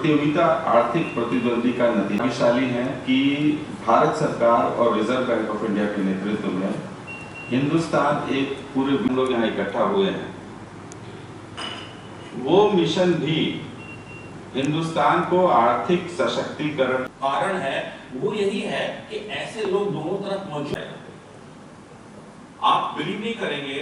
प्रतियोगिता आर्थिक प्रतिद्वंदी का नतीजाशाली है कि भारत सरकार और रिजर्व बैंक ऑफ इंडिया के नेतृत्व में हिंदुस्तान एक पूरे लोग यहाँ इकट्ठा हुए हैं। वो मिशन भी हिंदुस्तान को आर्थिक सशक्तिकरण कारण है, वो यही है कि ऐसे लोग दोनों तरफ मौजूद हैं। आप बिलीव नहीं करेंगे,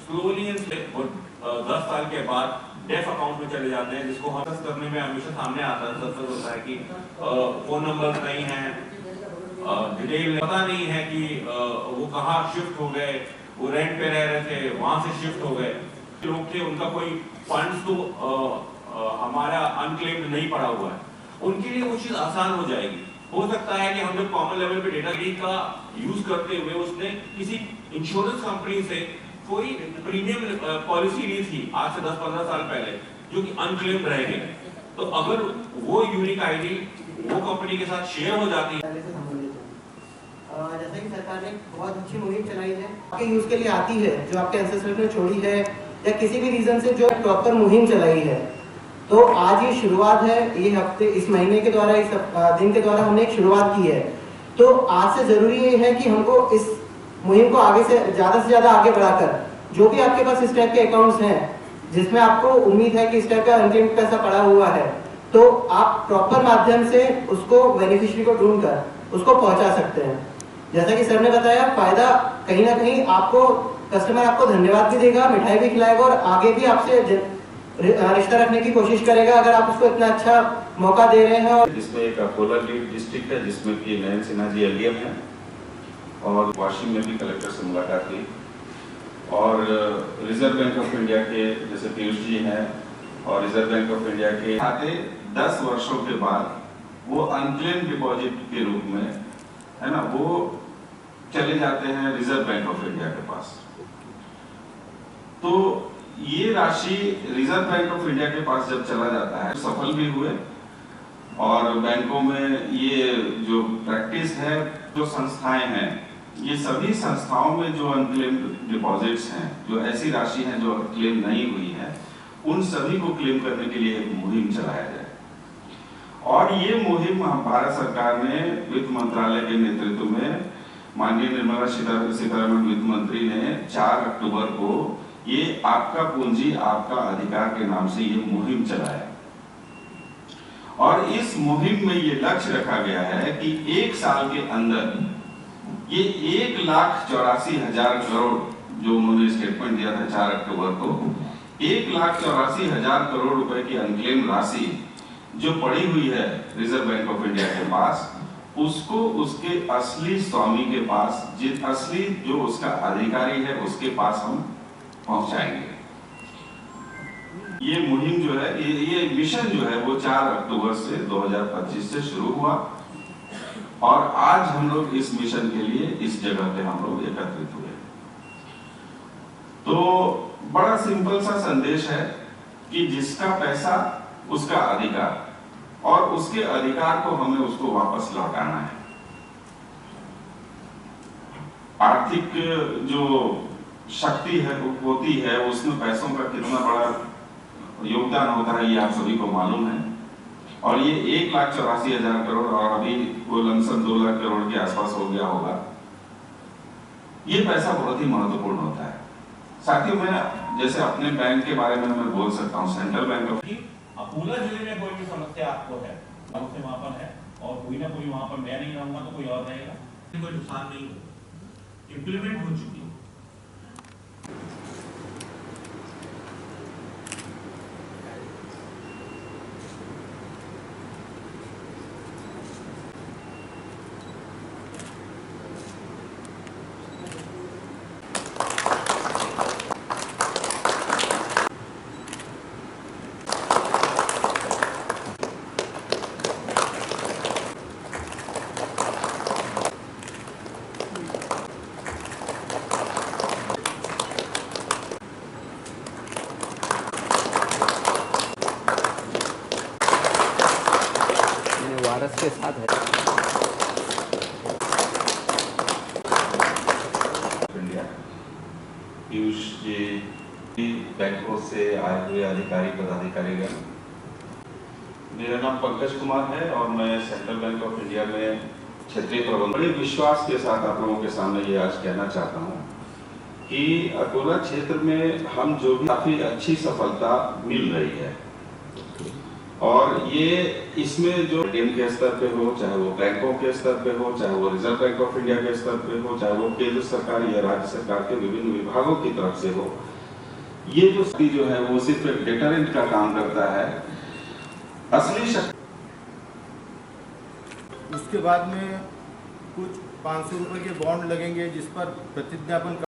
स्लोली 10 साल के बाद डेफ अकाउंट में चले जाते हैं, जिसको हम करने में हमेशा सामने आता है, सच होता है कि फोन नंबर नहीं है, डिटेल पता नहीं है कि वो कहाँ शिफ्ट हो गए, वो रेंट पे रह रहे थे, वहां से शिफ्ट हो गए लोग थे, उनका कोई फंड्स तो हमारा अनक्लेम्ड नहीं पड़ा हुआ है, उनके लिए वो चीज आसान हो जाएगी। हो सकता है कि हम जब कॉमन लेवल पे डेटा का यूज करते हुए उसने किसी इंश्योरेंस कंपनी से कोई प्रीमियम पॉलिसी ली थी आज से 10-15 साल पहले, जो कि अनक्लेम्ड रह गई, तो अगर वो यूनिक आईडी वो कंपनी के साथ शेयर हो जाती है। जैसे कि सरकार ने बहुत अच्छी मुहिम चलाई है, आपके यूज के लिए आती है, जो आपके एंसेस्टर्स ने छोड़ी है या किसी भी रीजन से जो प्रॉपर मुहिम चलाई है, तो आज ये शुरुआत है। ये हफ्ते, इस महीने के द्वारा, इस दिन के द्वारा हमने एक शुरुआत की है। तो आज से जरूरी ये है कि हमको इस मुहिम को आगे से ज्यादा आगे बढ़ाकर जो भी आपके पास इस टाइप के अकाउंट्स हैं जिसमें आपको उम्मीद है कि इस टाइप का अनक्लेम्ड पैसा पड़ा हुआ है, तो आप प्रॉपर माध्यम से उसको बेनिफिशियरी को ढूंढकर उसको पहुंचा सकते हैं। जैसा कि सर ने बताया, फायदा कहीं ना कहीं आपको, कस्टमर आपको धन्यवाद भी देगा, मिठाई भी खिलाएगा और आगे भी आपसे रिश्ता रखने की कोशिश करेगा अगर आप उसको इतना अच्छा मौका दे रहे हैं। जिसमें एक अकोला डिस्ट्रिक्ट है, जिसमें कि नयन सिन्हा जी एलडीएम है, और वाशिंग में भी कलेक्टर से मुलाकात हुई, और रिजर्व बैंक ऑफ इंडिया के जैसे पीयूष जी हैं, और रिजर्व बैंक ऑफ इंडिया के खाते 10 वर्षों के बाद वो अनक्लेम डिपॉजिट के रूप में, है ना, वो चले जाते हैं रिजर्व बैंक ऑफ इंडिया के पास। तो ये राशि रिजर्व बैंक ऑफ इंडिया के पास जब चला जाता है, सफल भी हुए, और बैंकों में ये जो प्रैक्टिस है, जो संस्थाएं हैं, ये सभी संस्थाओं में जो अनक्लेम्ड डिपॉजिट्स हैं, जो ऐसी राशि है जो क्लेम नहीं हुई है, उन सभी को क्लेम करने के लिए एक मुहिम चलाया जाए। और ये मुहिम भारत सरकार ने वित्त मंत्रालय के नेतृत्व में माननीय निर्मला सीतारमण वित्त मंत्री ने 4 अक्टूबर को ये आपका पूंजी आपका अधिकार के नाम से ये मुहिम चलाया, और इस मुहिम में ये लक्ष्य रखा गया है कि 1 साल के अंदर ये 1,84,000 करोड़, जो उन्होंने स्टेटमेंट दिया था 4 अक्टूबर को, 1,84,000 करोड़ रुपए की अनक्लेम राशि जो पड़ी हुई है रिजर्व बैंक ऑफ इंडिया के पास, उसको उसके असली स्वामी के पास, असली जो उसका अधिकारी है, उसके पास हम पहुंचाएंगे। ये मुहिम जो है, ये मिशन जो है, वो 4 अक्टूबर से 2025 से शुरू हुआ, और आज हम लोग इस मिशन के लिए इस जगह पे हम लोग एकत्रित हुए। तो बड़ा सिंपल सा संदेश है कि जिसका पैसा उसका अधिकार, और उसके अधिकार को हमें उसको वापस लौटाना है। आर्थिक जो शक्ति है होती है, उसमें पैसों का कितना बड़ा योगदान होता है, ये आप सभी को मालूम है। और ये 1,84,000 करोड़, और अभी वो लमसम 2 लाख करोड़ के आसपास हो गया होगा, ये पैसा बहुत ही महत्वपूर्ण होता है। साथियों, मैं जैसे अपने बैंक के बारे में मैं बोल सकता हूँ, सेंट्रल बैंक ऑफ अकोला जिले में कोई भी समस्या आपको है, वहां पर है, और कोई ना कोई वहां पर, मैं नहीं रहूंगा तो कोई और रहेगा, कोई नुकसान नहीं हो, इंप्लीमेंट हो चुकी है। वायरस के साथ है। पीयूष जी बैंकों से आए हुए अधिकारी पदाधिकारीगण, मेरा नाम पंकज कुमार है और मैं सेंट्रल बैंक ऑफ इंडिया में क्षेत्रीय प्रबंधक। बड़े विश्वास के साथ आप लोगों के सामने ये आज कहना चाहता हूँ कि अकोला क्षेत्र में हम जो भी काफी अच्छी सफलता मिल रही है और ये इसमें जो एटीएम के स्तर पे हो, चाहे वो बैंकों के स्तर पे हो, चाहे वो रिजर्व बैंक ऑफ इंडिया के स्तर पे हो, चाहे वो केंद्र सरकार या राज्य सरकार के विभिन्न विभागों की तरफ से हो, ये जो स्थिति जो है वो सिर्फ एक डेटरेंट का काम करता है। असली शक्ति उसके बाद में कुछ 500 रुपए के बॉन्ड लगेंगे जिस पर प्रतिज्ञापन